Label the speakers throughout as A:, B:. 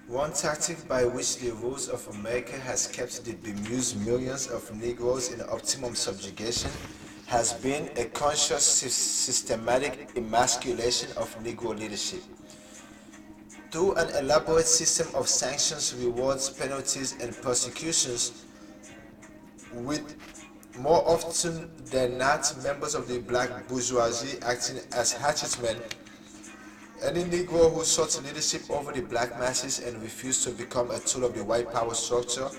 A: One tactic by which the rules of America has kept the bemused millions of Negroes in optimum subjugation has been a conscious systematic emasculation of Negro leadership. Through an elaborate system of sanctions, rewards, penalties, and persecutions, with more often than not members of the black bourgeoisie acting as hatchetmen, any Negro who sought leadership over the black masses and refused to become a tool of the white power structure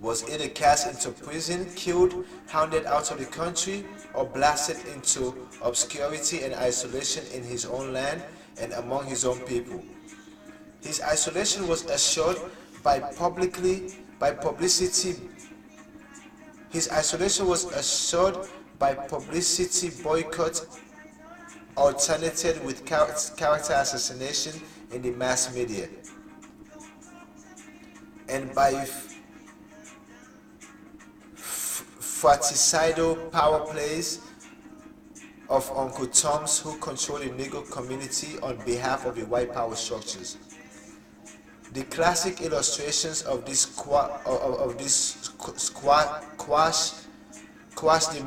A: was either cast into prison, killed, hounded out of the country, or blasted into obscurity and isolation in his own land and among his own people. His isolation was assured by publicity. His isolation was assured by publicity boycott alternated with character assassination in the mass media, and by fratricidal power plays of Uncle Toms who control the Negro community on behalf of the white power structures. The classic illustrations of this quash the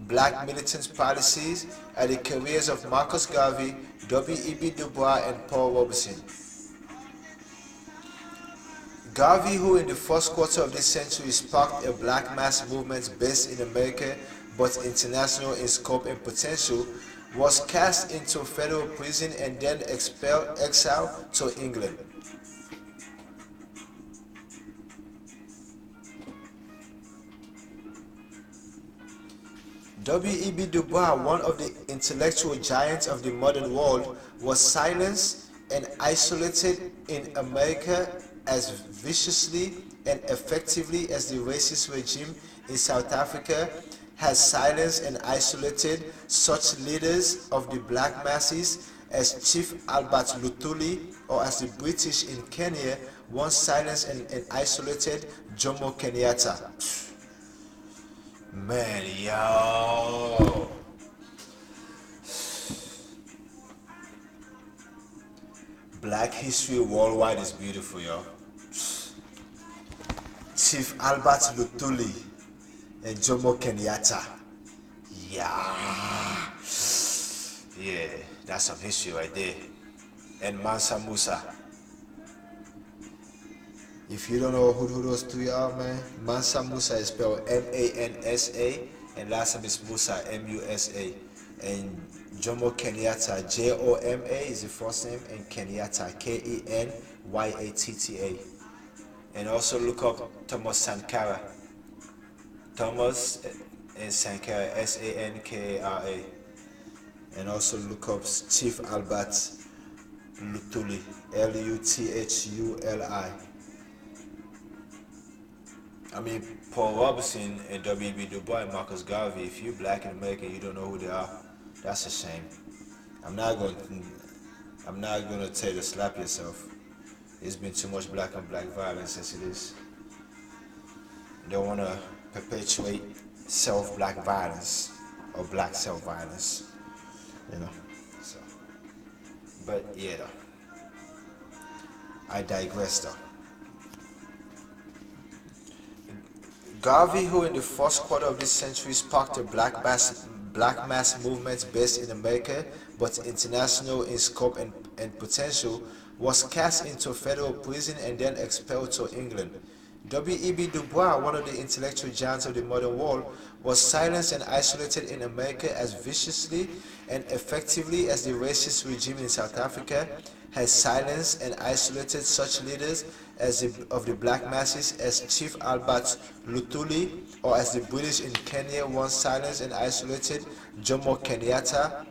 A: black militants' policies are the careers of Marcus Garvey, W.E.B. Du Bois, and Paul Robeson. Garvey, who in the first quarter of this century sparked a black mass movement based in America but international in scope and potential, was cast into federal prison and then exiled to England. W.E.B. Du Bois, one of the intellectual giants of the modern world, was silenced and isolated in America as viciously and effectively as the racist regime in South Africa has silenced and isolated such leaders of the black masses as Chief Albert Luthuli, or as the British in Kenya once silenced and isolated Jomo Kenyatta. Man, yo. Black history worldwide is beautiful, yo. Chief Albert Luthuli and Jomo Kenyatta. Yeah. Yeah, that's some history right there. And Mansa Musa. If you don't know who those three are, man, Mansa Musa is spelled M-A-N-S-A, and last name is Musa, M-U-S-A. And Jomo Kenyatta, J-O-M-A is the first name, and Kenyatta, K-E-N-Y-A-T-T-A. And also look up Thomas Sankara. Thomas and Sankara, S-A-N-K-A-R-A. And also look up Chief Albert Luthuli, L-U-T-H-U-L-I. I mean, Paul Robeson and W.B. Du Bois and Marcus Garvey, if you're black in America and you don't know who they are, that's a shame. I'm not going to tell you to slap yourself. There's been too much black on black violence as it is. You don't want to perpetuate self-black violence or black self-violence, you know. So, but yeah, though. I digress, though. Garvey, who in the first quarter of this century sparked a black mass movement based in America but international in scope and potential, was cast into federal prison and then expelled to England. W.E.B. Du Bois, one of the intellectual giants of the modern world, was silenced and isolated in America as viciously and effectively as the racist regime in South Africa has silenced and isolated such leaders of the black masses as Chief Albert Luthuli, or as the British in Kenya once silenced and isolated Jomo Kenyatta.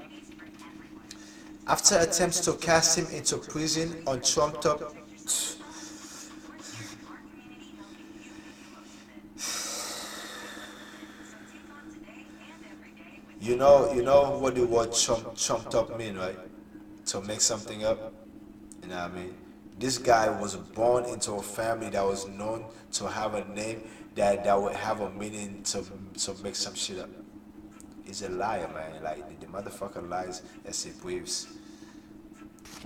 A: After attempts to cast him into prison on trumped up you know what the word trumped up mean, right? To make something up. You know what I mean? This guy was born into a family that was known to have a name that would have a meaning to make some shit up. He's a liar, man. Like, the motherfucker lies as he breathes.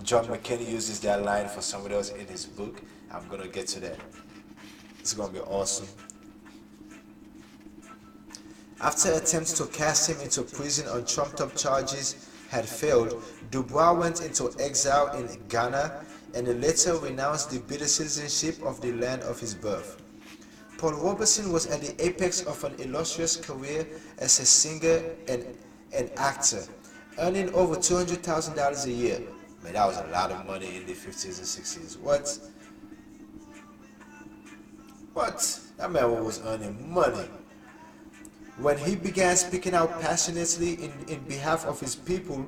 A: John McKinney uses that line for somebody else in his book. I'm gonna get to that. It's gonna be awesome. After attempts to cast him into prison on trumped-up charges had failed, Dubois went into exile in Ghana and later renounced the British citizenship of the land of his birth. Paul Robeson was at the apex of an illustrious career as a singer and actor, earning over $200,000 a year. Man, that was a lot of money in the 50s and 60s. What? What? That man was earning money. When he began speaking out passionately in behalf of his people,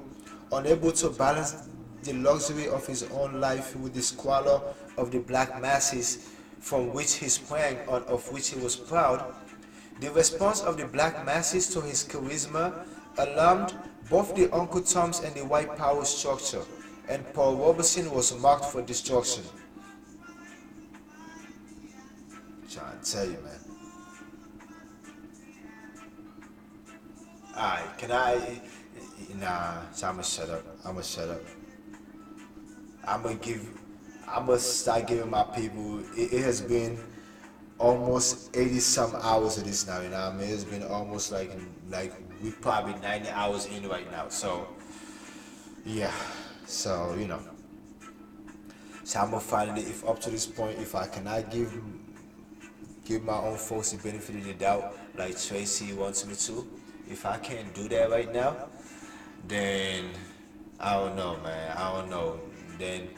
A: unable to balance the luxury of his own life with the squalor of the black masses from which he sprang and of which he was proud, the response of the black masses to his charisma alarmed both the Uncle Toms and the white power structure, and Paul Robeson was marked for destruction. I'm trying to tell you, man. Alright, can I? Nah, so I'ma shut up. I'ma shut up. I'ma start giving my people. It has been almost 80 some hours of this now. You know what I mean? It's been almost like we probably 90 hours in right now. So yeah, so you know. So I'ma finally, if up to this point, if I cannot give my own folks the benefit of the doubt, like Tracy wants me to. If I can't do that right now, then I don't know, man. I don't know. Then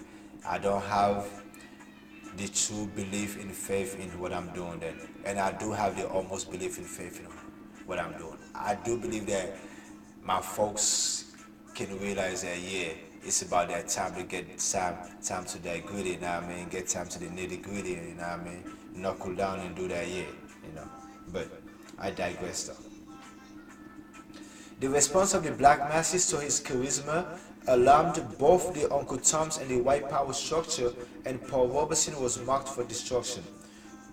A: I don't have the true belief in faith in what I'm doing then. And I do have the almost belief in faith in what I'm doing. I do believe that my folks can realize that, yeah, it's about that time to get time to that gritty, you know what I mean? Get time to the nitty gritty, you know what I mean? Knuckle down and do that, yeah, you know. But I digress though. The response of the black masses to his charisma alarmed both the Uncle Toms and the white power structure, and Paul Robeson was marked for destruction.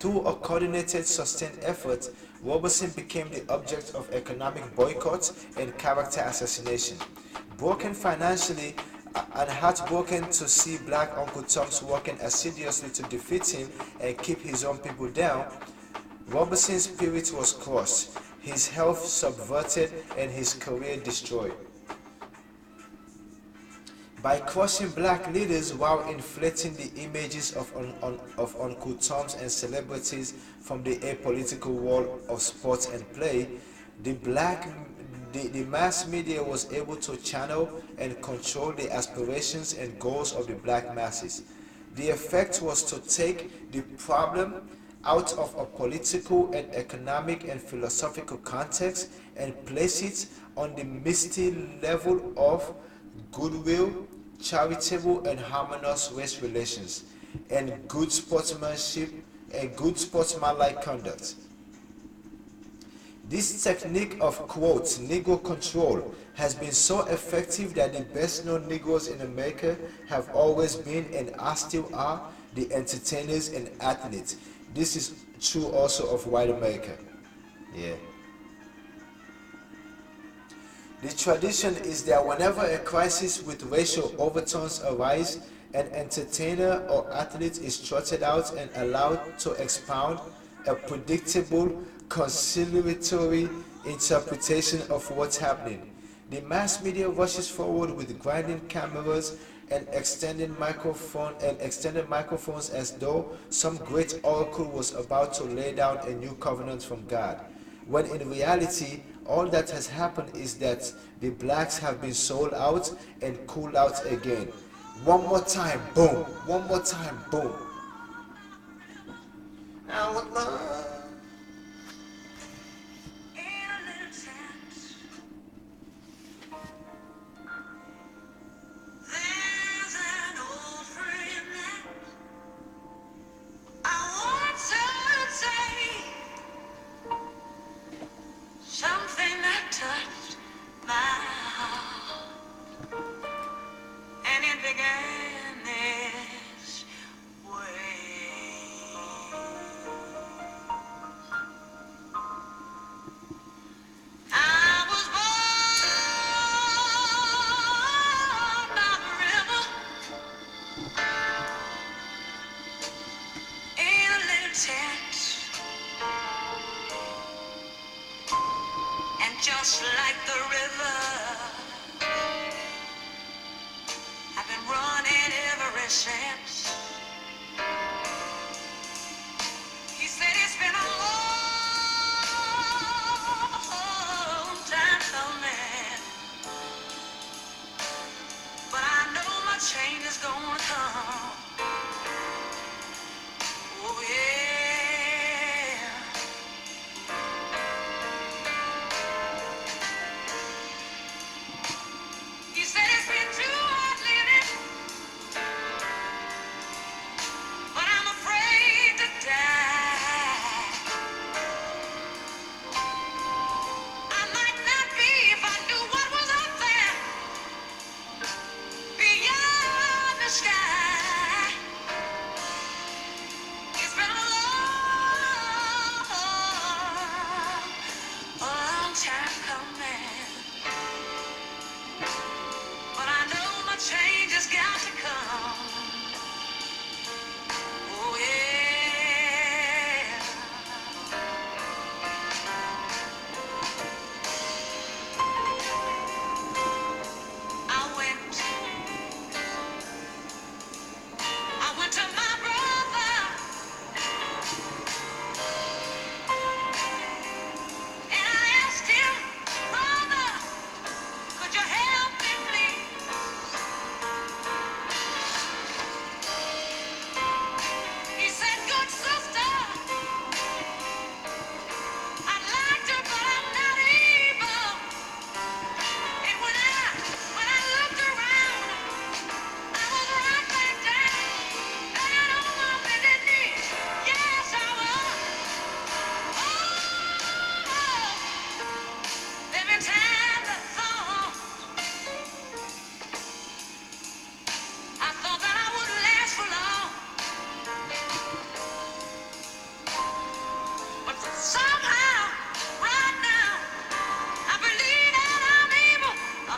A: Through a coordinated, sustained effort, Robeson became the object of economic boycotts and character assassination. Broken financially and heartbroken to see black Uncle Toms working assiduously to defeat him and keep his own people down, Robeson's spirit was crushed, his health subverted, and his career destroyed. By crushing black leaders while inflating the images of Uncle Toms and celebrities from the apolitical world of sports and play, the mass media was able to channel and control the aspirations and goals of the black masses. The effect was to take the problem out of a political and economic and philosophical context and place it on the misty level of goodwill, charitable and harmonious race relations, and good sportsmanship and good sportsmanlike conduct. This technique of quote Negro control has been so effective that the best known Negroes in America have always been and are still are the entertainers and athletes. This is true also of white America. Yeah. The tradition is that whenever a crisis with racial overtones arise, an entertainer or athlete is trotted out and allowed to expound a predictable, conciliatory interpretation of what's happening. The mass media rushes forward with grinding cameras and extended microphones as though some great oracle was about to lay down a new covenant from God, when in reality all that has happened is that the blacks have been sold out and cooled out again. One more time, boom. One more time, boom.
B: Something that touched my heart, and it began this way. just like the river. I've been running ever since. He said it's been a long time coming, but I know my change is gonna come. Oh yeah. He said it's been too hard living, but I'm afraid to die. I might not be if I knew what was up there beyond the sky. It's been a long time coming, but I know my change has got to come. Oh yeah. I went to my brother and I asked him, brother, could you help me please? He said, good sister, I'd like to, but I'm not able. And when I looked around, I was right back down, banging on my bended knee. Yes, I was. Oh, every time I thought that I wouldn't last for long, but somehow, right now, I believe that I'm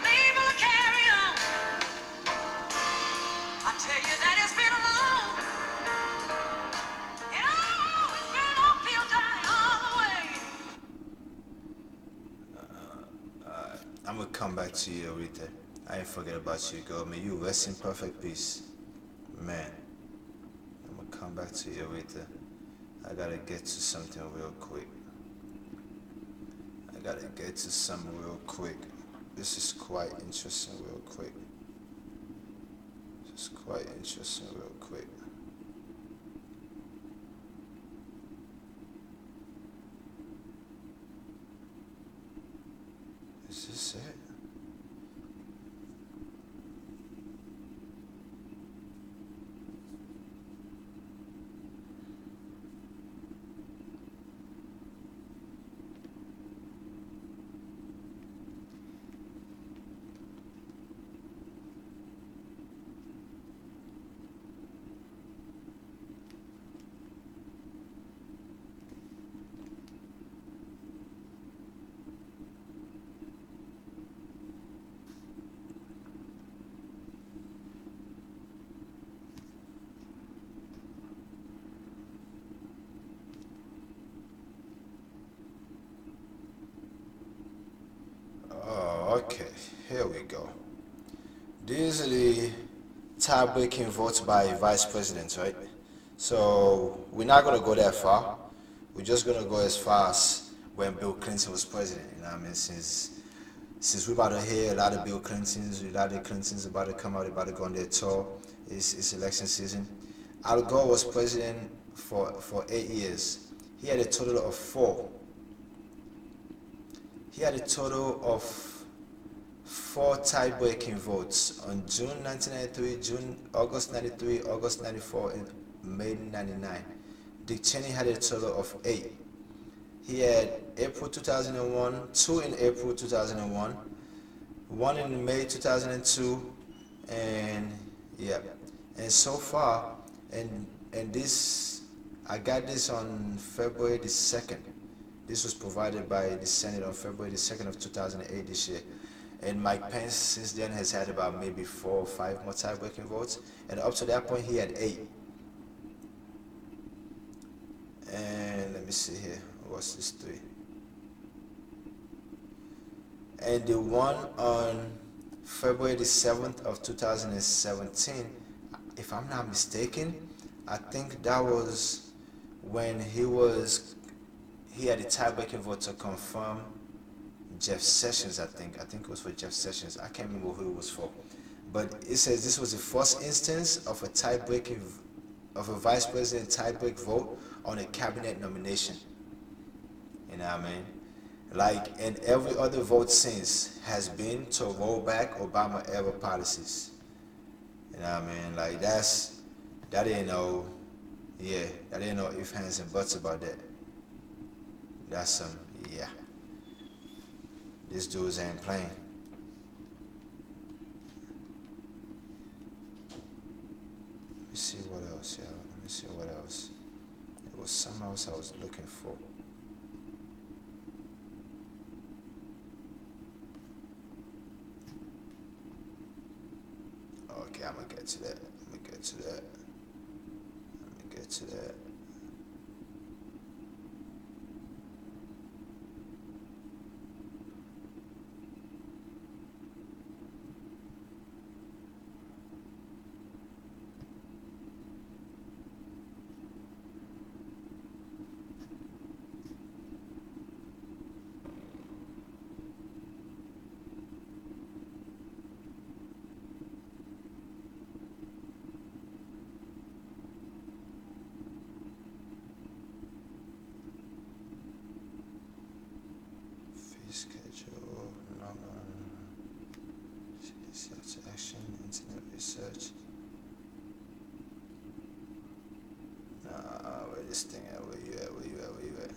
B: able to carry on. I tell you that it's been a long, and oh, it's been an uphill die all the way.
A: I'm gonna come back to you, Rita. I ain't forget about you, girl. May you rest in perfect peace. Man, I'm gonna come back to you, Rita. I gotta get to something real quick. I gotta get to something real quick. This is quite interesting, real quick. This is quite interesting, real quick. Is this it? Oh, okay. Here we go. These are the tie-breaking votes by vice presidents, right? So we're not gonna go that far. We're just gonna go as far as when Bill Clinton was president. You know what I mean? Since we're about to hear a lot of Bill Clintons, a lot of Clintons about to come out, about to go on their tour. It's election season. Al Gore was president for 8 years. He had a total of four. He had a total of four tie-breaking votes on June 1993, August 93, August 94, and May 99. Dick Cheney had a total of 8. He had April 2001, 2 in April 2001, 1 in May 2002, and yeah. And so far, and this, I got this on February the 2nd. This was provided by the Senate on February the 2nd of 2008 this year. And Mike Pence since then has had about maybe 4 or 5 more tie-breaking votes. And up to that point, he had 8. And let me see here. What's this 3? And the one on February the 7th of 2017, if I'm not mistaken, I think that was when he had a tie-breaking vote to confirm Jeff Sessions. I think it was for Jeff Sessions. I can't remember who it was for, but it says this was the first instance of a vice president tie-break vote on a cabinet nomination. You know what I mean? Like, and every other vote since has been to roll back Obama era policies. You know what I mean? Like, that ain't no, yeah, that ain't no ifs, ands, and buts about that. That's some, yeah. These dudes ain't playing. Let me see what else, yeah. Let me see what else. There was something else I was looking for. Okay, I'm gonna get to that. Let me get to that. Let me get to that. Schedule, search action, internet research. Nah, where this thing at? Where you at? Where you at? Where you at?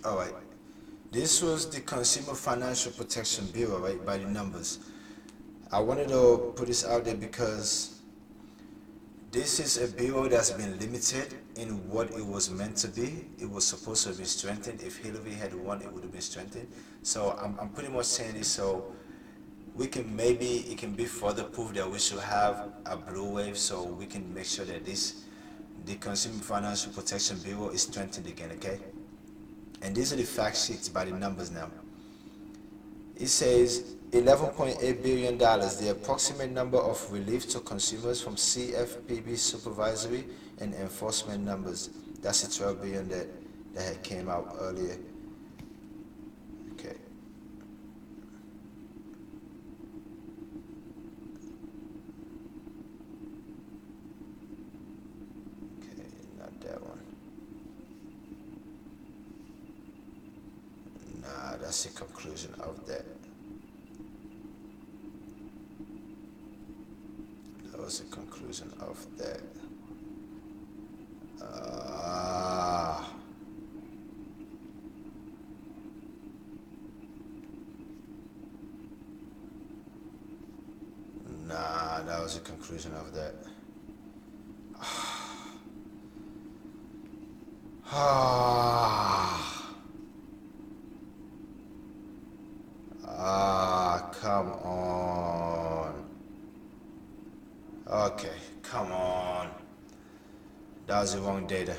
A: All right. This was the Consumer Financial Protection Bureau, right, by the numbers. I wanted to put this out there because this is a bureau that's been limited in what it was meant to be. It was supposed to be strengthened. If Hillary had won, it would have been strengthened. So I'm pretty much saying this so it can be further proof that we should have a blue wave, so we can make sure that the Consumer Financial Protection Bureau is strengthened again, okay? And these are the fact sheets by the numbers now. It says $11.8 billion, the approximate number of relief to consumers from CFPB supervisory and enforcement numbers. That's the 12 billion that had came out earlier. Okay. Okay, not that one. Nah, that's the conclusion of that. That was the conclusion of that. Nah, that was the conclusion of that. Come on. Okay, come on. That was the wrong data.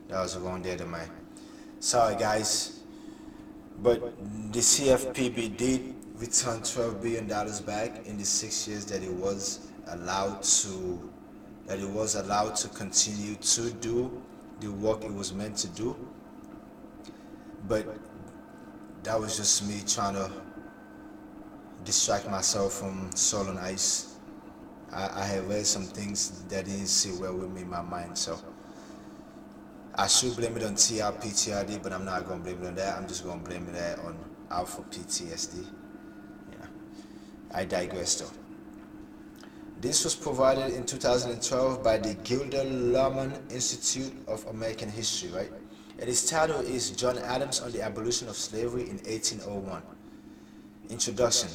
A: That was the wrong data, man. Sorry, guys. But the CFPB did return $12 billion back in the 6 years that it was allowed to continue to do the work it was meant to do. But that was just me trying to distract myself from Soul on Ice. I had read some things that didn't sit well with me in my mind, so I should blame it on TRPTRD, but I'm not going to blame it on that. I'm just going to blame it on Alpha PTSD. Yeah. I digress though. This was provided in 2012 by the Gilder Lehrman Institute of American History, right? And its title is John Adams on the Abolition of Slavery in 1801. Introduction.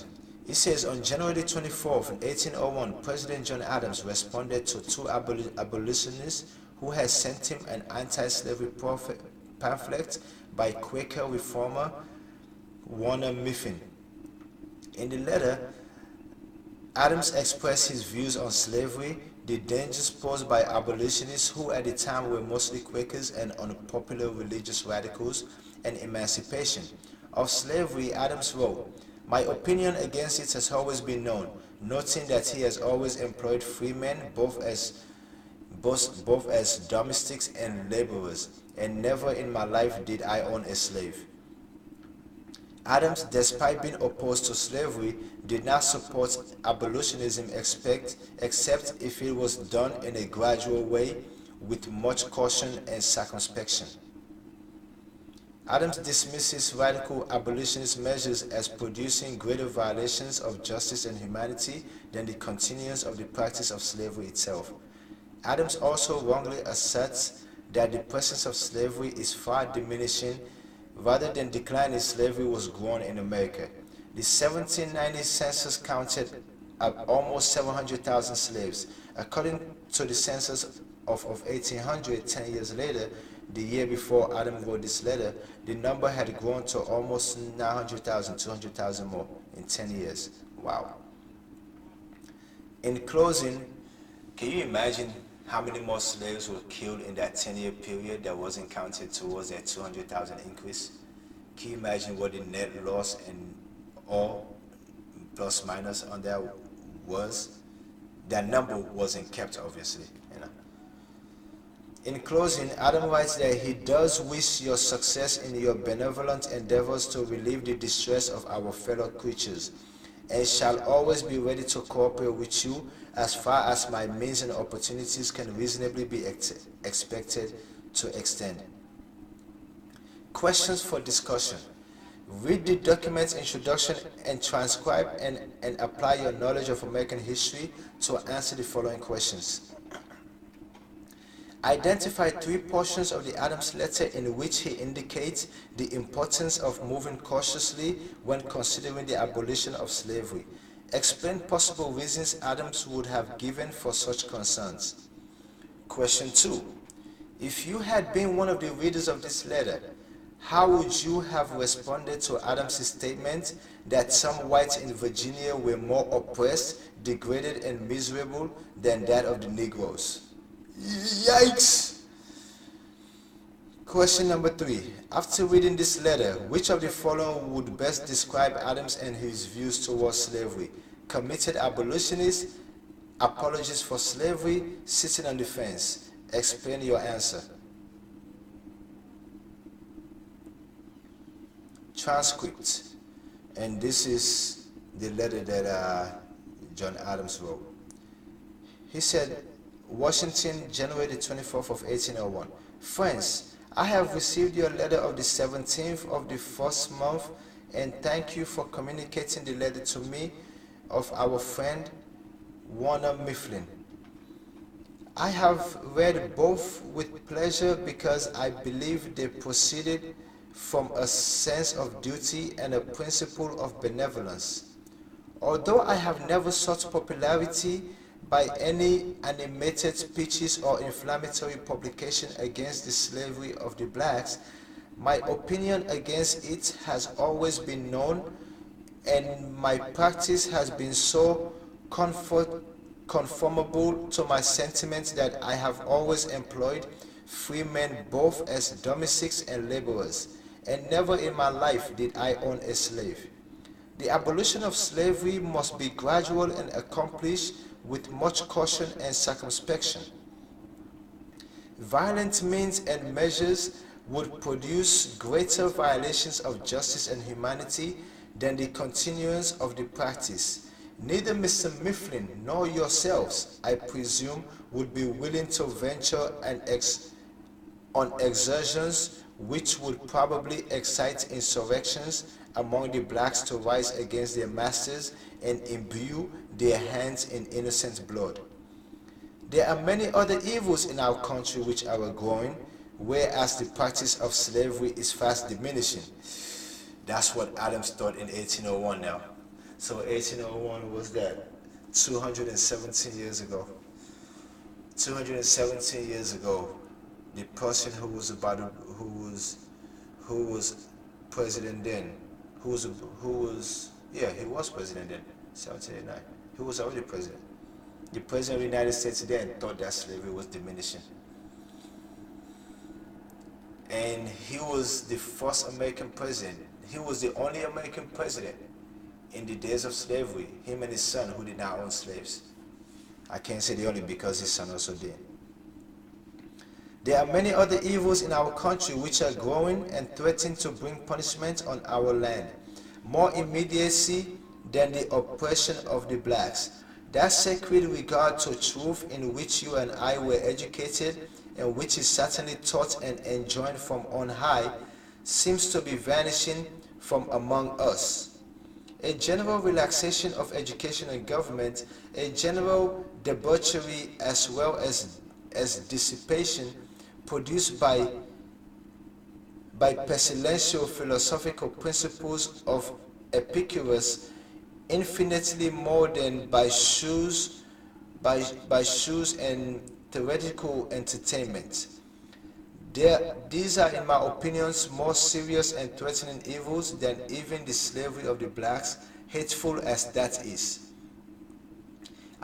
A: It says, on January 24th, 1801, President John Adams responded to two abolitionists who had sent him an anti-slavery pamphlet by Quaker reformer Warner Mifflin. In the letter, Adams expressed his views on slavery, the dangers posed by abolitionists who at the time were mostly Quakers and unpopular religious radicals, and emancipation. Of slavery, Adams wrote, "My opinion against it has always been known, noting that he has always employed free men both as domestics and laborers, and never in my life did I own a slave." Adams, despite being opposed to slavery, did not support abolitionism except if it was done in a gradual way with much caution and circumspection. Adams dismisses radical abolitionist measures as producing greater violations of justice and humanity than the continuance of the practice of slavery itself. Adams also wrongly asserts that the presence of slavery is far diminishing rather than declining. Slavery was growing in America. The 1790 census counted almost 700,000 slaves. According to the census of 1800, 10 years later, the year before Adam wrote this letter, the number had grown to almost 900,000, 200,000 more in 10 years. Wow. In closing, can you imagine how many more slaves were killed in that 10-year period that wasn't counted towards that 200,000 increase? Can you imagine what the net loss and all plus minus on that was? That number wasn't kept, obviously. In closing, Adam writes that he does wish your success in your benevolent endeavors to relieve the distress of our fellow creatures, and shall always be ready to cooperate with you as far as my means and opportunities can reasonably be expected to extend. Questions for discussion. Read the document's introduction and transcribe and apply your knowledge of American history to answer the following questions. Identify 3 portions of the Adams letter in which he indicates the importance of moving cautiously when considering the abolition of slavery. Explain possible reasons Adams would have given for such concerns. Question 2. If you had been one of the readers of this letter, how would you have responded to Adams' statement that some whites in Virginia were more oppressed, degraded, and miserable than that of the Negroes? Yikes! Question number 3. After reading this letter, which of the following would best describe Adams and his views towards slavery? Committed abolitionist, apologist for slavery, sitting on the fence. Explain your answer. Transcript. And this is the letter that John Adams wrote. He said, Washington, January the 24th of 1801. Friends, I have received your letter of the 17th of the first month, and thank you for communicating the letter to me of our friend Warner Mifflin. I have read both with pleasure because I believe they proceeded from a sense of duty and a principle of benevolence. Although I have never sought popularity by any animated speeches or inflammatory publication against the slavery of the blacks, my opinion against it has always been known, and my practice has been so conformable to my sentiments that I have always employed free men both as domestics and laborers, and never in my life did I own a slave. The abolition of slavery must be gradual and accomplished with much caution and circumspection. Violent means and measures would produce greater violations of justice and humanity than the continuance of the practice. Neither Mr. Mifflin nor yourselves, I presume, would be willing to venture on exertions which would probably excite insurrections among the blacks to rise against their masters and imbue their hands in innocent blood. There are many other evils in our country which are growing, whereas the practice of slavery is fast diminishing. That's what Adams thought in 1801 now. So 1801 was that 217 years ago. 217 years ago, the person who who was president then, he was president then, 1789. He was already president. The president of the United States then thought that slavery was diminishing. And he was the first American president. He was the only American president in the days of slavery, him and his son, who did not own slaves. I can't say the only because his son also did. There are many other evils in our country which are growing and threatening to bring punishment on our land, more immediacy than the oppression of the blacks. That sacred regard to truth in which you and I were educated, and which is certainly taught and enjoined from on high, seems to be vanishing from among us. A general relaxation of education and government, a general debauchery as well as dissipation produced by pestilential philosophical principles of Epicurus, infinitely more than by shoes and theoretical entertainment. These are, in my opinions, more serious and threatening evils than even the slavery of the blacks, hateful as that is.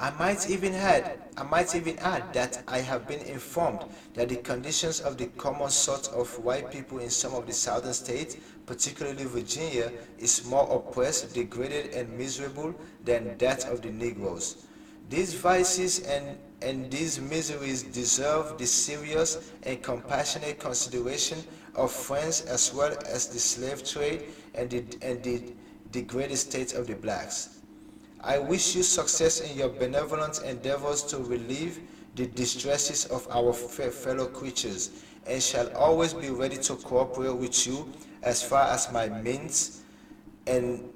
A: I might even add that I have been informed that the conditions of the common sort of white people in some of the southern states, particularly Virginia, is more oppressed, degraded, and miserable than that of the Negroes. These vices and these miseries deserve the serious and compassionate consideration of friends as well as the slave trade and the degraded state of the blacks. I wish you success in your benevolent endeavors to relieve the distresses of our fellow creatures, and shall always be ready to cooperate with you as far as my means and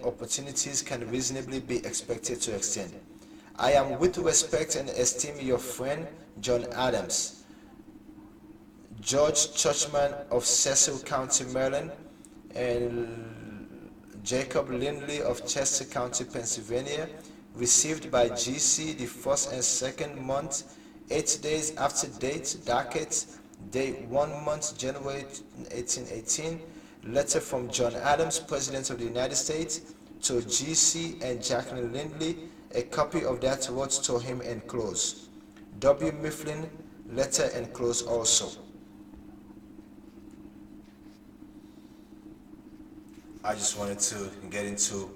A: opportunities can reasonably be expected to extend. I am with respect and esteem your friend John Adams, George Churchman of Cecil County, Maryland, and Jacob Lindley of Chester County, Pennsylvania, received by GC the first and second month, 8 days after date, docket, date 1 month, January 1818, letter from John Adams, President of the United States, to GC and Jacqueline Lindley, a copy of that wrote to him enclosed. W. Mifflin, letter enclosed also. I just wanted to get into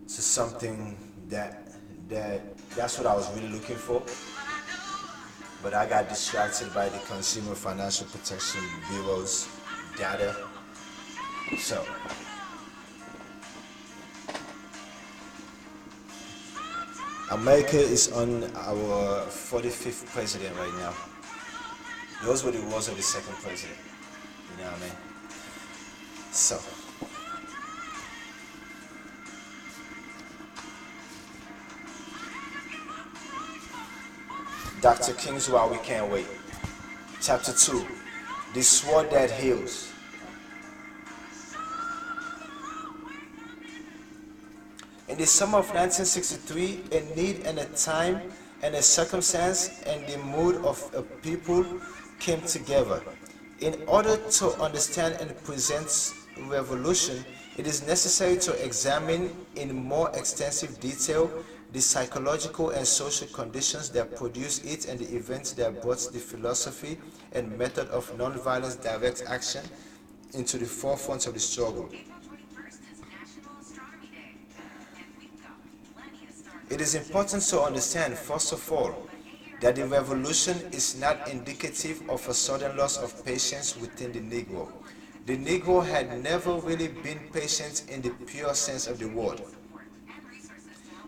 A: something that's what I was really looking for, but I got distracted by the Consumer Financial Protection Bureau's data. So America is on our 45th president right now. Those were the words of the second president. You know what I mean? So Dr. King's While We Can't Wait. Chapter 2. The Sword That Heals. In the summer of 1963, a need and a time and a circumstance and the mood of a people came together. In order to understand and present revolution, it is necessary to examine in more extensive detail the psychological and social conditions that produce it and the events that brought the philosophy and method of nonviolent direct action into the forefront of the struggle. It is important to understand, first of all, that the revolution is not indicative of a sudden loss of patience within the Negro. The Negro had never really been patient in the pure sense of the word.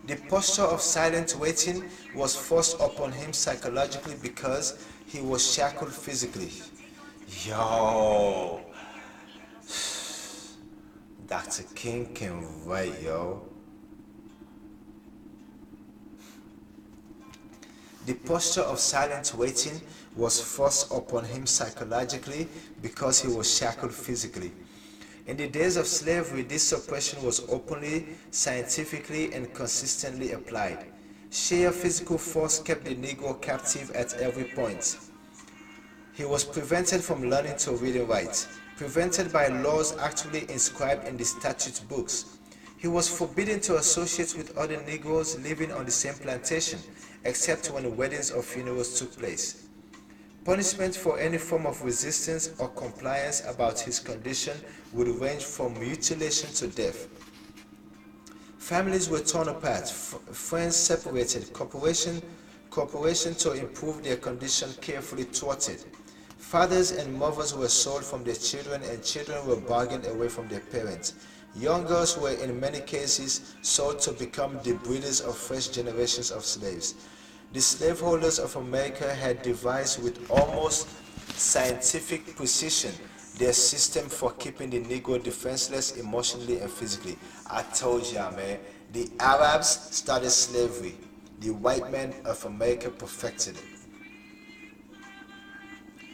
A: The posture of silent waiting was forced upon him psychologically because he was shackled physically. Yo, Dr. King can write, yo. The posture of silent waiting was forced upon him psychologically because he was shackled physically. In the days of slavery, this suppression was openly, scientifically, and consistently applied. Sheer physical force kept the Negro captive at every point. He was prevented from learning to read and write, prevented by laws actually inscribed in the statute books. He was forbidden to associate with other Negroes living on the same plantation, except when weddings or funerals took place. Punishment for any form of resistance or compliance about his condition would range from mutilation to death. Families were torn apart, friends separated, cooperation to improve their condition carefully thwarted. Fathers and mothers were sold from their children and children were bargained away from their parents. Young girls were in many cases sold to become the breeders of fresh generations of slaves. The slaveholders of America had devised with almost scientific precision their system for keeping the Negro defenseless emotionally and physically. I told y'all, man, the Arabs started slavery. The white men of America perfected it.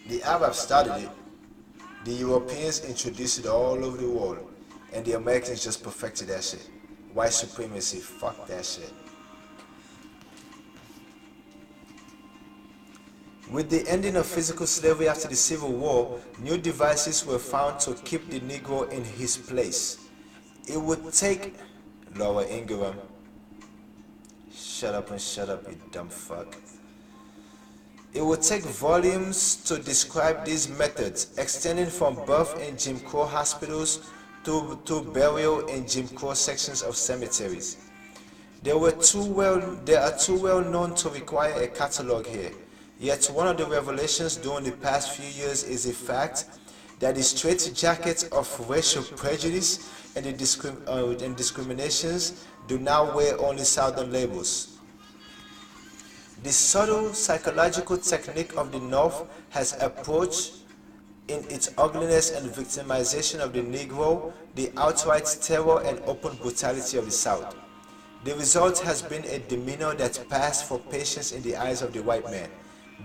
A: The Arabs started it. The Europeans introduced it all over the world. And the Americans just perfected that shit. White supremacy, fuck that shit. With the ending of physical slavery after the Civil War, new devices were found to keep the Negro in his place. It would take Laura Ingraham. Shut up, you dumb fuck. It would take volumes to describe these methods, extending from birth in Jim Crow hospitals to burial in Jim Crow sections of cemeteries. They are too well known to require a catalog here. Yet one of the revelations during the past few years is the fact that the straitjackets of racial prejudice and discriminations do now wear only Southern labels. The subtle psychological technique of the North has approached in its ugliness and victimization of the Negro, the outright terror and open brutality of the South. The result has been a demeanor that passed for patience in the eyes of the white man,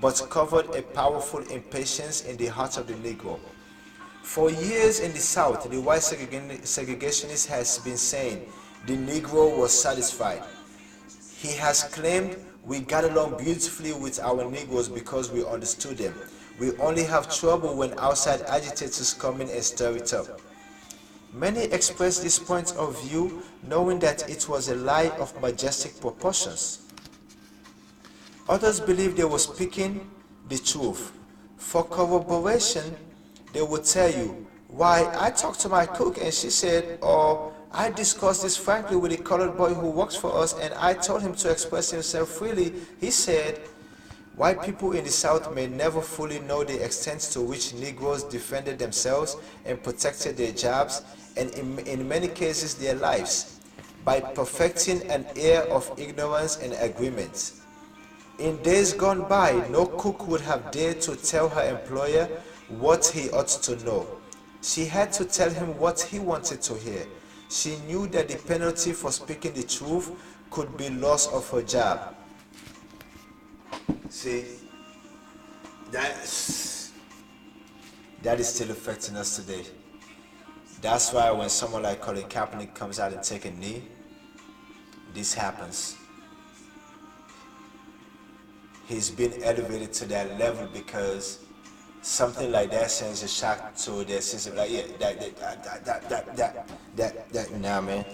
A: but covered a powerful impatience in the heart of the Negro. For years in the South, the white segregationist has been saying the Negro was satisfied. He has claimed we got along beautifully with our Negroes because we understood them. We only have trouble when outside agitators come in and stir it up. Many expressed this point of view knowing that it was a lie of majestic proportions. Others believed they were speaking the truth. For corroboration, they would tell you, why, I talked to my cook and she said, or I discussed this frankly with a colored boy who works for us and I told him to express himself freely. He said, white people in the South may never fully know the extent to which Negroes defended themselves and protected their jobs and in many cases their lives by perfecting an air of ignorance and agreement. In days gone by, no cook would have dared to tell her employer what he ought to know. She had to tell him what he wanted to hear. She knew that the penalty for speaking the truth could be loss of her job. See, that is still affecting us today. That's why when someone like Colin Kaepernick comes out and takes a knee, this happens. He's been elevated to that level because something like that sends a shock to their system. Like, yeah, nah, man.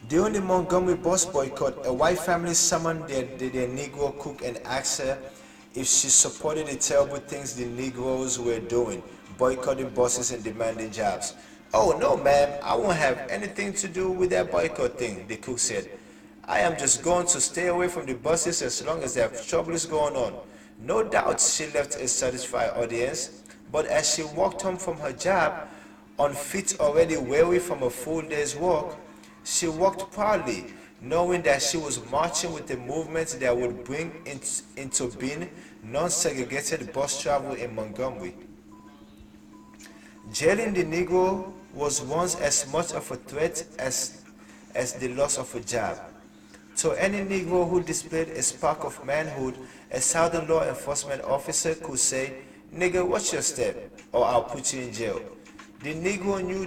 A: During the Montgomery bus boycott, a white family summoned their Negro cook and asked her if she supported the terrible things the Negroes were doing, boycotting buses and demanding jobs. Oh, no, ma'am, I won't have anything to do with that boycott thing, the cook said. I am just going to stay away from the buses as long as their trouble is going on. No doubt she left a satisfied audience, but as she walked home from her job, on feet already weary from a full day's work, she walked proudly, knowing that she was marching with a movement that would bring into being non-segregated bus travel in Montgomery. Jailing the Negro was once as much of a threat as the loss of a job. To any Negro who displayed a spark of manhood, a Southern law enforcement officer could say, "Nigga, what's your step? Or I'll put you in jail." The Negro knew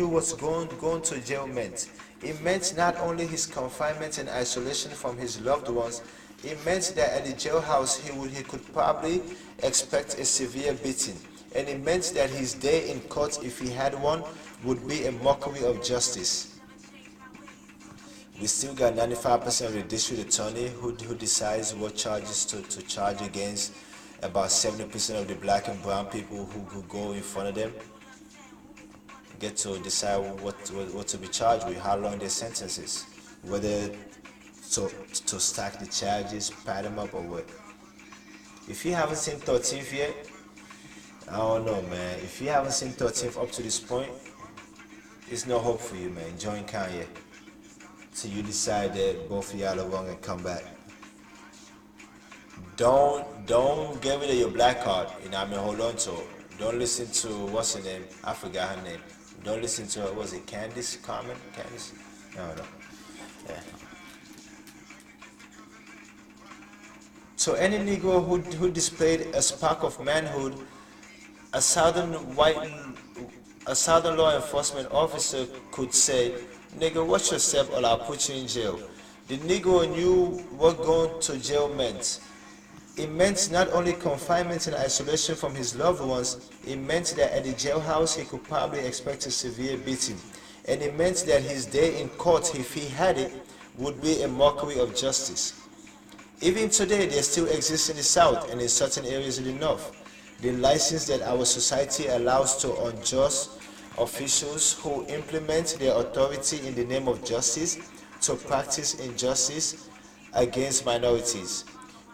A: what going to jail meant. It meant not only his confinement and isolation from his loved ones, It meant that at the jailhouse he could probably expect a severe beating, and it meant that his day in court, if he had one, would be a mockery of justice. We still got 95% of the district attorney who decides what charges to charge against about 70% of the black and brown people who go in front of them. Get to decide what to be charged with, how long their sentence is, whether to stack the charges, pad them up, or what. If you haven't seen 13th yet, I don't know, man. If you haven't seen 13th up to this point, it's no hope for you, man. Join Kanye till you decide that both of y'all are wrong and come back. Don't get rid of your black card. You know what I mean? Hold on to it. Don't listen to what's her name? I forgot her name. Don't listen to her. Was it Candace Carmen? Candace? I don't know. Yeah. So any Negro who displayed a spark of manhood, a southern law enforcement officer could say, "Nigga, watch yourself or I'll put you in jail." The Negro knew what going to jail meant. It meant not only confinement and isolation from his loved ones, it meant that at the jailhouse he could probably expect a severe beating. And it meant that his day in court, if he had it, would be a mockery of justice. Even today, there still exists in the South and in certain areas in the North the license that our society allows to unjust officials who implement their authority in the name of justice to practice injustice against minorities.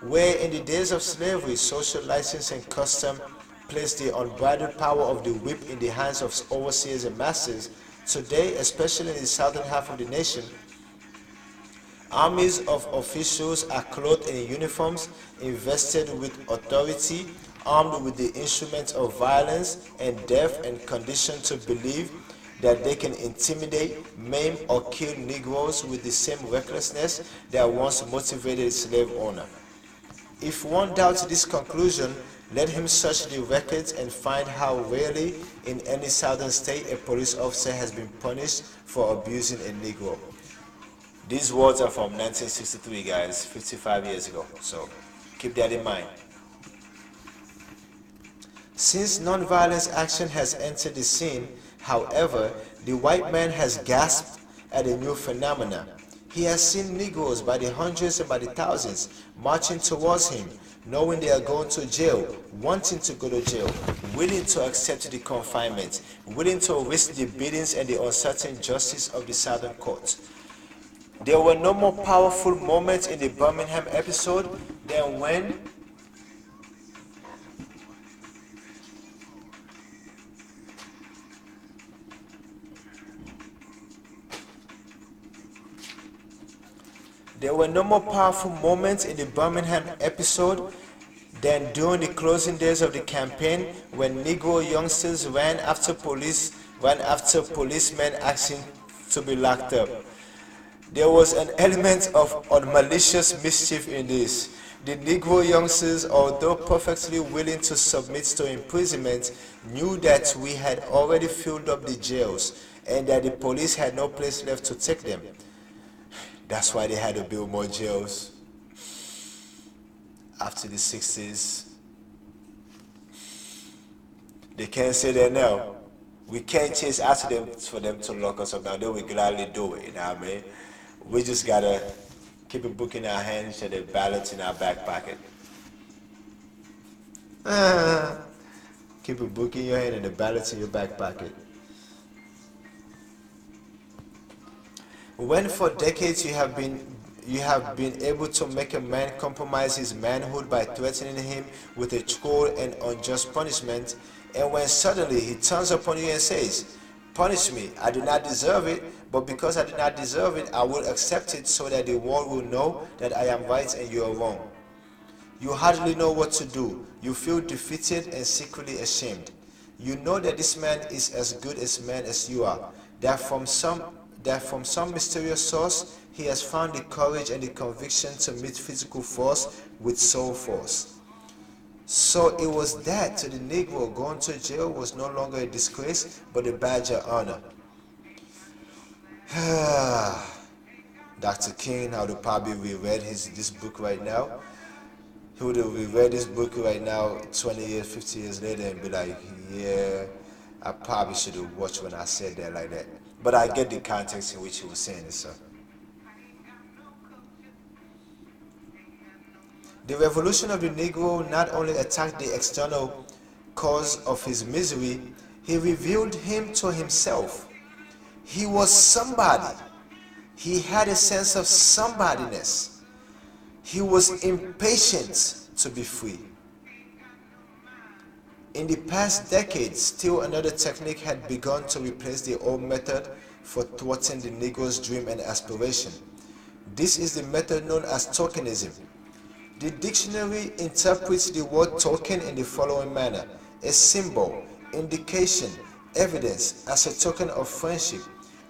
A: Where in the days of slavery, social license and custom placed the unbridled power of the whip in the hands of overseers and masters, today, especially in the southern half of the nation, armies of officials are clothed in uniforms, invested with authority, armed with the instruments of violence and death, and conditioned to believe that they can intimidate, maim, or kill Negroes with the same recklessness that once motivated a slave owner. If one doubts this conclusion, let him search the records and find how rarely in any southern state a police officer has been punished for abusing a Negro. These words are from 1963, guys, 55 years ago, so keep that in mind. Since nonviolence action has entered the scene, however, the white man has gasped at a new phenomenon. He has seen Negroes by the hundreds and by the thousands marching towards him, knowing they are going to jail, wanting to go to jail, willing to accept the confinement, willing to risk the beatings and the uncertain justice of the Southern courts. There were no more powerful moments in the Birmingham episode than when There were no more powerful moments in the Birmingham episode than during the closing days of the campaign when Negro youngsters ran after policemen asking to be locked up. There was an element of malicious mischief in this. The Negro youngsters, although perfectly willing to submit to imprisonment, knew that we had already filled up the jails and that the police had no place left to take them. That's why they had to build more jails after the 60s. They can't say that now. We can't chase after them for them to lock us up now. They will gladly do it, you know what I mean? We just gotta keep a book in our hands and a ballot in our back pocket. Keep a book in your hand and a ballot in your back pocket. When for decades you have been able to make a man compromise his manhood by threatening him with a cruel and unjust punishment, and when suddenly he turns upon you and says, "Punish me, I do not deserve it, but because I do not deserve it, I will accept it so that the world will know that I am right and you are wrong." You hardly know what to do. You feel defeated and secretly ashamed. You know that this man is as good a man as you are, that from some mysterious source, he has found the courage and the conviction to meet physical force with soul force. So it was that to the Negro, going to jail was no longer a disgrace, but a badge of honor. Dr. King, I would probably reread this book right now. He would have reread this book right now 20 years, 50 years later and be like, yeah, I probably should have watched when I said that like that. But I get the context in which he was saying it, so. The revolution of the Negro not only attacked the external cause of his misery, he revealed him to himself. He was somebody. He had a sense of somebodyness. He was impatient to be free. In the past decades, still another technique had begun to replace the old method for thwarting the Negro's dream and aspiration. This is the method known as tokenism. The dictionary interprets the word token in the following manner: a symbol, indication, evidence as a token of friendship,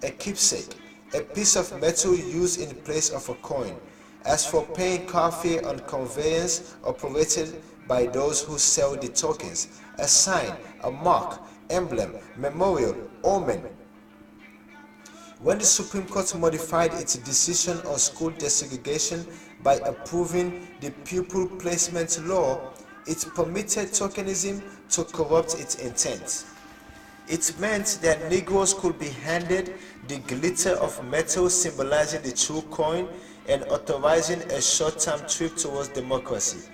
A: a keepsake, a piece of metal used in place of a coin. As for paying car fare on conveyance operated by those who sell the tokens, a sign, a mark, emblem, memorial, omen. When the Supreme Court modified its decision on school desegregation by approving the pupil placement law, it permitted tokenism to corrupt its intent. It meant that Negroes could be handed the glitter of metal symbolizing the true coin and authorizing a short-term trip towards democracy.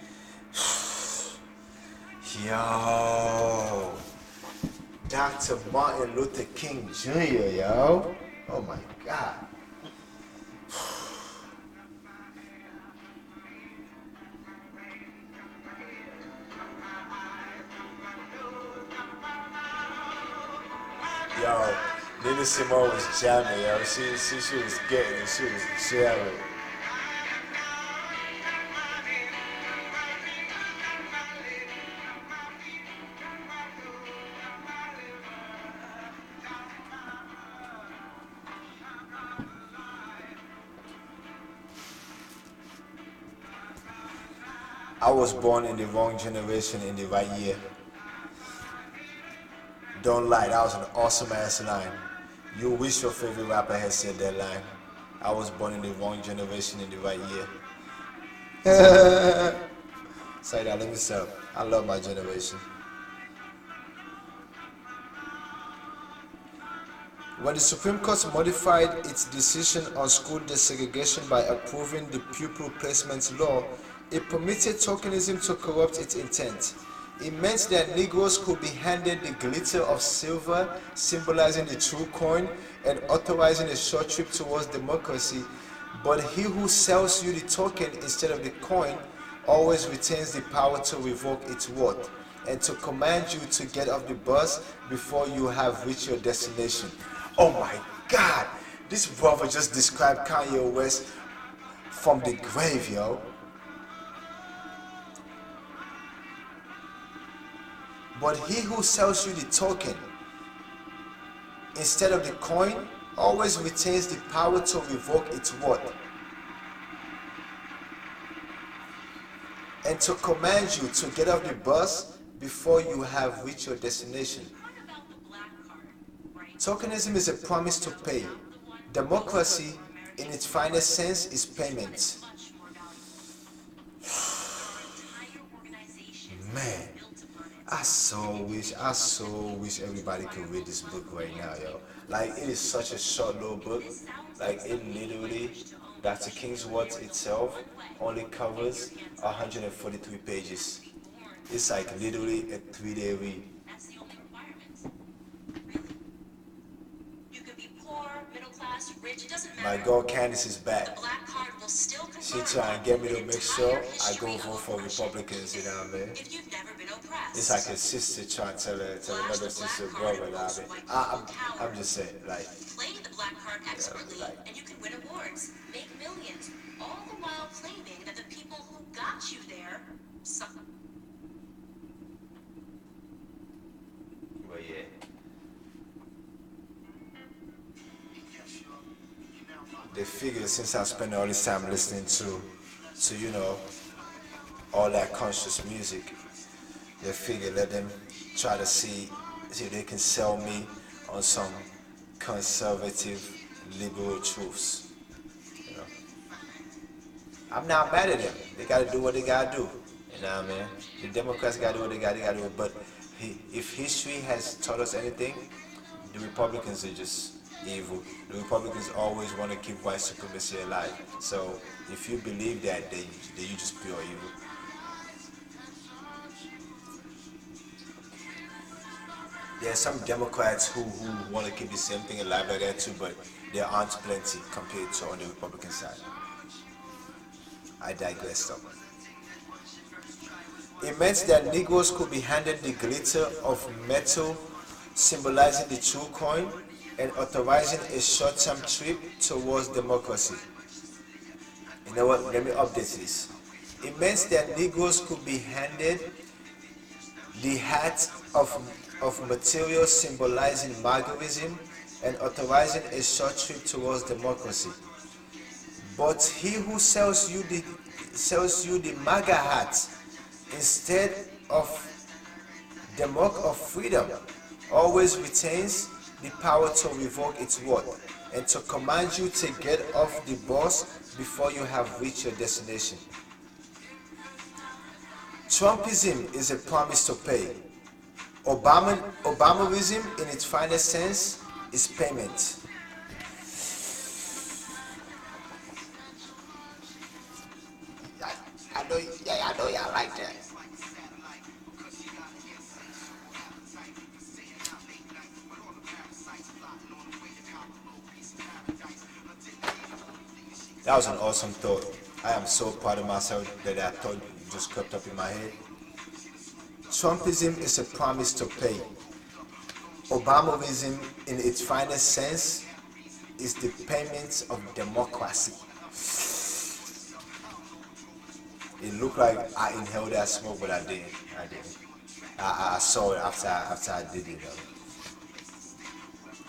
A: Yo, Dr. Martin Luther King Jr., yo. Oh my God. Yo, Nina Simone was jamming, yo. She was getting it. She was jamming. I was born in the wrong generation in the right year. Don't lie, that was an awesome ass line. You wish your favorite rapper had said that line. I was born in the wrong generation in the right year. Say that, let me stop. I love my generation. When the Supreme Court modified its decision on school desegregation by approving the pupil placement law, it permitted tokenism to corrupt its intent. It meant that Negroes could be handed the glitter of silver, symbolizing the true coin and authorizing a short trip towards democracy, but he who sells you the token instead of the coin always retains the power to revoke its worth and to command you to get off the bus before you have reached your destination. Oh my God, this brother just described Kanye West from the grave, yo. But he who sells you the token instead of the coin always retains the power to revoke its worth and to command you to get off the bus before you have reached your destination. Tokenism is a promise to pay. Democracy, in its finest sense, is payment. Man, I so wish everybody could read this book right now, yo. Like, it is such a short little book. Like, it literally, Dr. King's words itself only covers 143 pages. It's like literally a 3-day read. My girl Candace is back. She trying to get me to make sure I go vote for Republicans, you know what I mean? It's like a sister trying to tell another sister brother, you know what I mean? I'm just saying, like,
B: Play the black card expertly, and you can win awards, make millions, all the while claiming that the people who got you there suffer.
A: Well, yeah. They figure since I spent all this time listening to you know, all that conscious music, they figure let them try to see if they can sell me on some conservative liberal truths. You know? I'm not mad at them. They got to do what they got to do. You know what I mean? The Democrats got to do what they got to do. But if history has taught us anything, the Republicans are just evil. The Republicans always want to keep white supremacy alive. So if you believe that, then you just pure evil. There are some Democrats who want to keep the same thing alive like that too, but there aren't plenty compared to on the Republican side. I digress though. It meant that Negroes could be handed the glitter of metal symbolizing the true coin and authorizing a short-term trip towards democracy. You know what? Let me update this. It meant that Negroes could be handed the hat of material symbolizing Margarism and authorizing a short trip towards democracy. But he who sells you the MAGA hat instead of the mark of freedom always retains the power to revoke its word and to command you to get off the bus before you have reached your destination. Trumpism is a promise to pay. Obamaism, in its finest sense, is payment. I know y'all like that. That was an awesome thought. I am so proud of myself that that thought just crept up in my head. Trumpism is a promise to pay. Obamaism, in its finest sense, is the payment of democracy. It looked like I inhaled that smoke, but I didn't. I didn't. I saw it after I did it.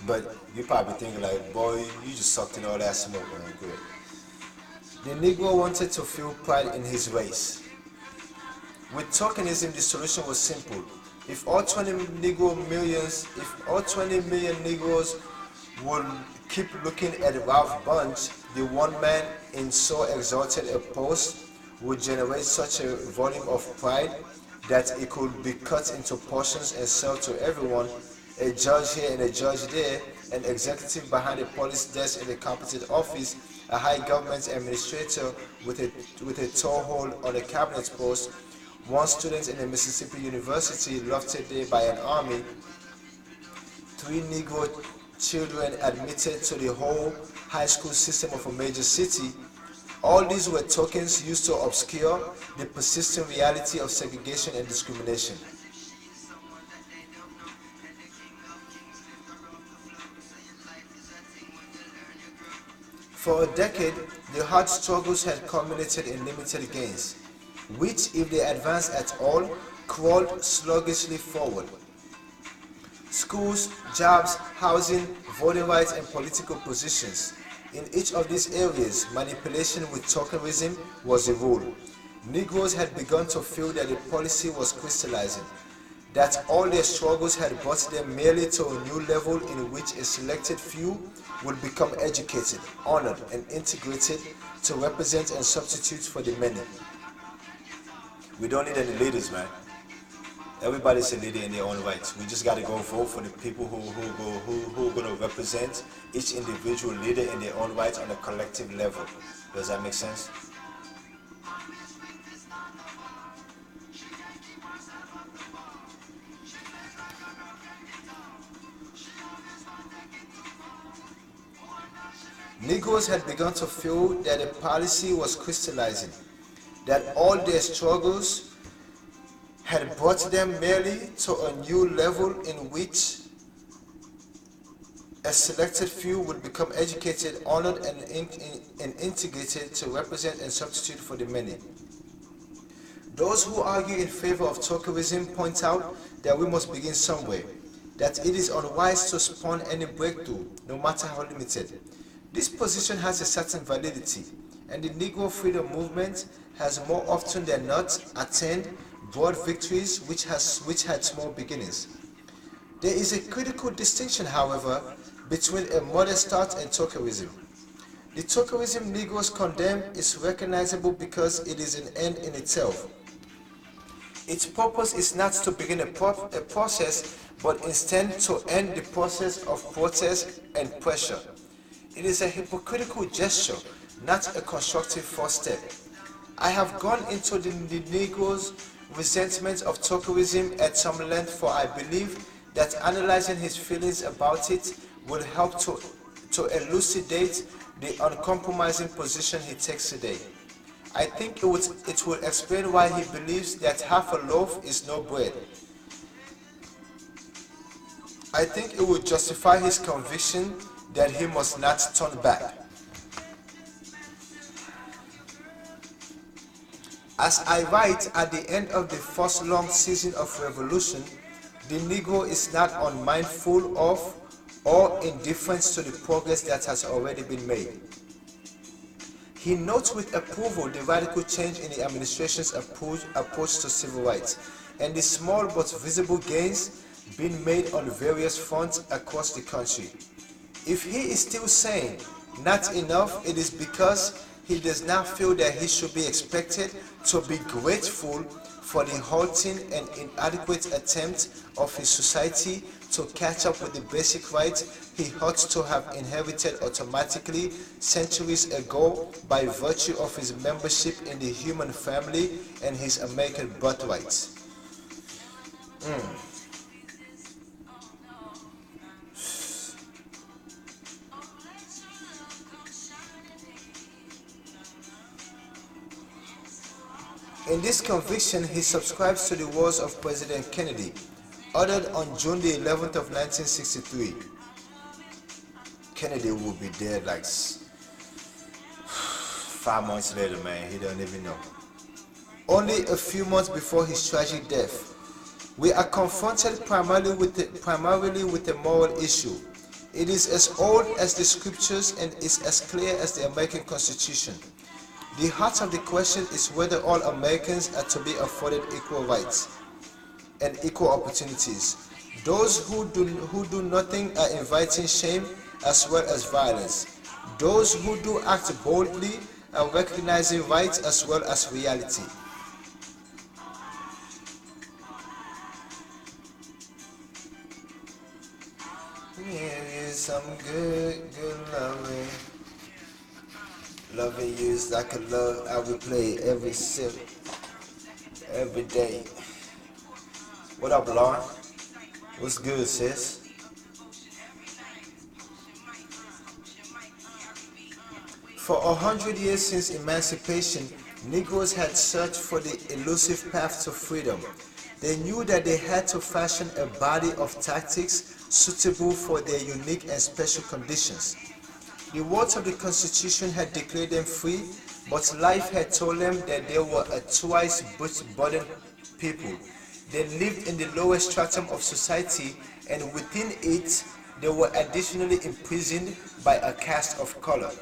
A: But you probably thinking like, boy, you just sucked in all that smoke, man. Good. The Negro wanted to feel pride in his race. With tokenism, the solution was simple. If all 20 million Negroes would keep looking at Ralph Bunche, the one man in so exalted a post would generate such a volume of pride that it could be cut into portions and sold to everyone, a judge here and a judge there, an executive behind a police desk in a competent office, a high government administrator with a toehold on a cabinet post, one student in a Mississippi university lofted there by an army, 3 Negro children admitted to the whole high school system of a major city. All these were tokens used to obscure the persistent reality of segregation and discrimination. For a decade, the hard struggles had culminated in limited gains, which, if they advanced at all, crawled sluggishly forward. Schools, jobs, housing, voting rights, and political positions. In each of these areas, manipulation with tokenism was a rule. Negroes had begun to feel that the policy was crystallizing, that all their struggles had brought them merely to a new level in which a selected few would become educated, honored, and integrated to represent and substitute for the many. We don't need any leaders, man. Everybody's a leader in their own right. We just got to go vote for the people who are going to represent each individual leader in their own right on a collective level. Does that make sense? Negroes had begun to feel that the policy was crystallizing, that all their struggles had brought them merely to a new level in which a selected few would become educated, honored, and integrated to represent and substitute for the many. Those who argue in favor of tokenism point out that we must begin somewhere, that it is unwise to spawn any breakthrough, no matter how limited. This position has a certain validity, and the Negro freedom movement has more often than not attained broad victories which had small beginnings. There is a critical distinction, however, between a modern start and tokenism. The tokenism Negroes condemn is recognizable because it is an end in itself. Its purpose is not to begin a process, but instead to end the process of protest and pressure. It is a hypocritical gesture, not a constructive first step. I have gone into the Negro's resentment of tokenism at some length, for I believe that analyzing his feelings about it will help to elucidate the uncompromising position he takes today. I think it will explain why he believes that half a loaf is no bread. I think it will justify his conviction that he must not turn back. As I write at the end of the first long season of revolution, the Negro is not unmindful of or indifferent to the progress that has already been made. He notes with approval the radical change in the administration's approach to civil rights and the small but visible gains being made on various fronts across the country. If he is still saying not enough, it is because he does not feel that he should be expected to be grateful for the halting and inadequate attempt of his society to catch up with the basic rights he ought to have inherited automatically centuries ago by virtue of his membership in the human family and his American birthright. In this conviction, he subscribes to the words of President Kennedy, uttered on June the 11th of 1963. Kennedy will be dead like 5 months later, man. He don't even know. Only a few months before his tragic death. We are confronted primarily with a moral issue. It is as old as the scriptures and is as clear as the American Constitution. The heart of the question is whether all Americans are to be afforded equal rights and equal opportunities. Those who do nothing are inviting shame as well as violence. Those who do act boldly are recognizing rights as well as reality. Here is some good loving. Loving you is like a love I would play every day. What up, Lauren? What's good, sis? For 100 years since emancipation, Negroes had searched for the elusive path to freedom. They knew that they had to fashion a body of tactics suitable for their unique and special conditions. The words of the Constitution had declared them free, but life had told them that they were a twice burdened people. They lived in the lowest stratum of society, and within it, they were additionally imprisoned by a caste of color.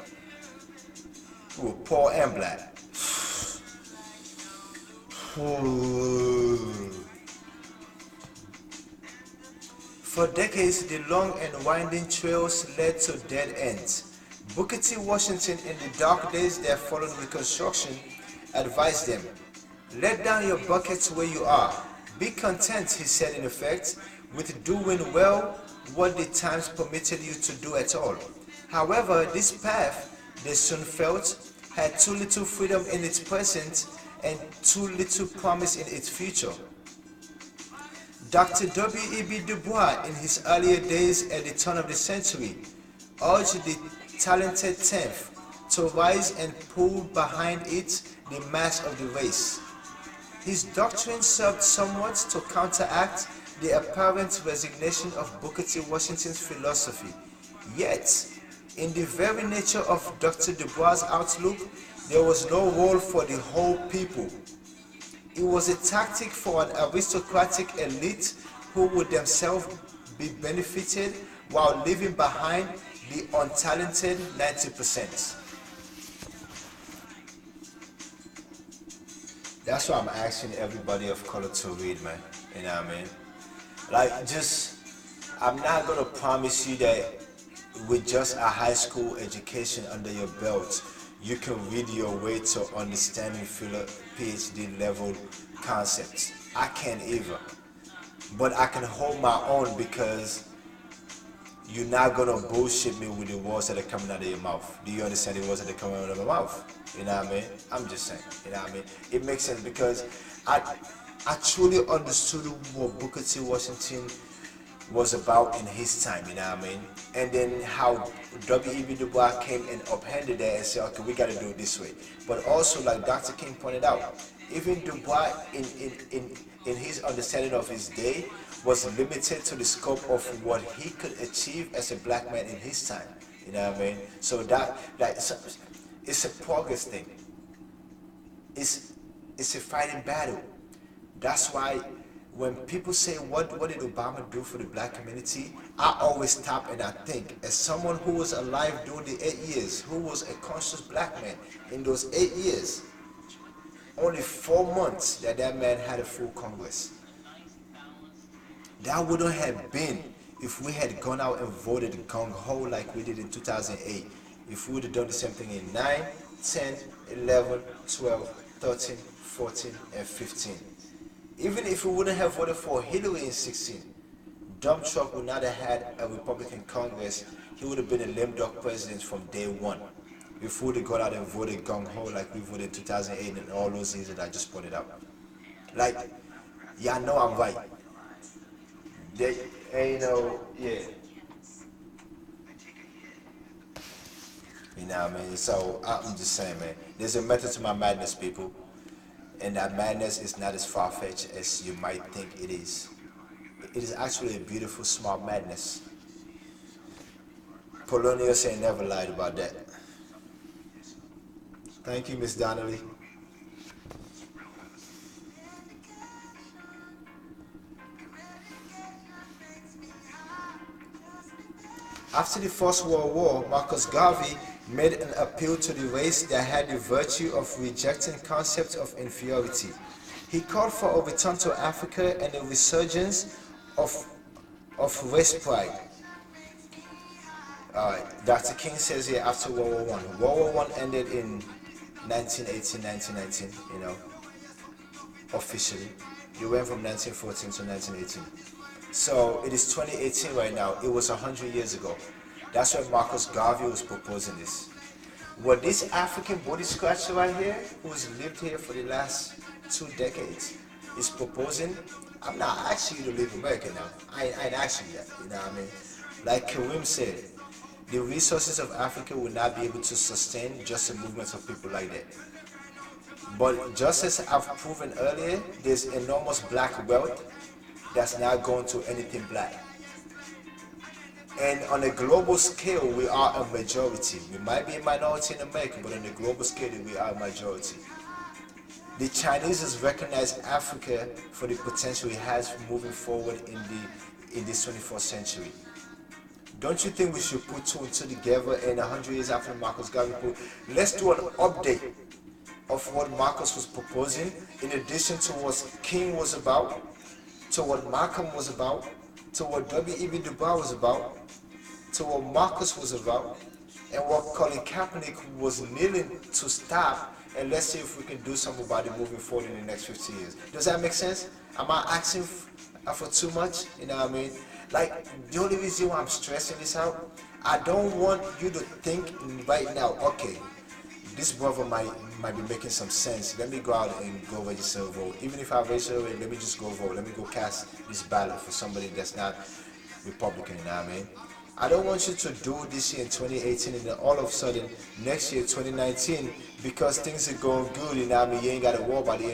A: Ooh, poor and black. For decades, the long and winding trails led to dead ends. Booker T. Washington, in the dark days that followed Reconstruction, advised them, "Let down your buckets where you are. Be content," he said in effect, "with doing well what the times permitted you to do at all." However, this path, they soon felt, had too little freedom in its present and too little promise in its future. Dr. W.E.B. Du Bois, in his earlier days at the turn of the century, urged the talented 10th to rise and pull behind it the mass of the race. His doctrine served somewhat to counteract the apparent resignation of Booker T. Washington's philosophy. Yet, in the very nature of Dr. Du Bois' outlook, there was no role for the whole people. It was a tactic for an aristocratic elite who would themselves be benefited while leaving behind the untalented 90%. That's why I'm asking everybody of color to read, man. You know what I mean? Like, I'm not gonna promise you that with just a high school education under your belt, you can read your way to understanding PhD level concepts. I can't either, but I can hold my own because you're not gonna bullshit me with the words that are coming out of your mouth. Do you understand the words that are coming out of my mouth? You know what I mean? I'm just saying. You know what I mean? It makes sense because I truly understood what Booker T. Washington was about in his time, you know what I mean? And then how W.E.B. Du Bois came and upended that and said, okay, we gotta do it this way. But also, like Dr. King pointed out, even Du Bois in his understanding of his day was limited to the scope of what he could achieve as a black man in his time. You know what I mean? So that like it's a progress thing. It's a fighting battle. That's why when people say what did Obama do for the black community, I always stop and I think, as someone who was alive during the 8 years, who was a conscious black man in those 8 years, only 4 months that man had a full Congress. That wouldn't have been if we had gone out and voted gung ho like we did in 2008. If we would have done the same thing in 9, 10, 11, 12, 13, 14, and 15. Even if we wouldn't have voted for Hillary in 16, Dump Truck would not have had a Republican Congress. He would have been a lame duck president from day one. If we would have gone out and voted gung ho like we voted in 2008 and all those things that I just pointed out. Like, y'all know I'm right. They ain't no, yeah. You know what I mean? So I'm just saying, man, there's a method to my madness, people. And that madness is not as far-fetched as you might think it is. It is actually a beautiful, smart madness. Polonius ain't never lied about that. Thank you, Miss Donnelly. After the First World War, Marcus Garvey made an appeal to the race that had the virtue of rejecting concepts of inferiority. He called for a return to Africa and a resurgence of race pride. Dr. King says here after World War I. World War I ended in 1918, 1919, you know, officially. You went from 1914 to 1918. So it is 2018 right now. It was 100 years ago. That's when Marcus Garvey was proposing this. What this African body scratcher right here, who's lived here for the last 2 decades, is proposing, I'm not asking you to leave America now. I ain't asking you that, you know what I mean? Like Karim said, the resources of Africa will not be able to sustain just the movements of people like that. But just as I've proven earlier, there's enormous black wealth that's not going to anything black. And on a global scale, we are a majority. We might be a minority in America, but on a global scale, we are a majority. The Chinese recognize Africa for the potential it has for moving forward in this 21st century. Don't you think we should put 2 and 2 together, and 100 years after Marcus Garvey put, let's do an update of what Marcus was proposing, in addition to what King was about, to what Malcolm was about, to what W.E.B. Du Bois was about, to what Marcus was about, and what Colin Kaepernick was kneeling to stop, and let's see if we can do something about it moving forward in the next 50 years. Does that make sense? Am I asking for too much? You know what I mean? Like, the only reason why I'm stressing this out, I don't want you to think right now, okay, this brother might be making some sense. Let me go out and go register a vote. Even if I register a vote, let me just go vote. Let me go cast this ballot for somebody that's not Republican, you know what I mean? I don't want you to do this year in 2018 and then all of a sudden next year, 2019, because things are going good, you know what I mean? You ain't got to worry about it.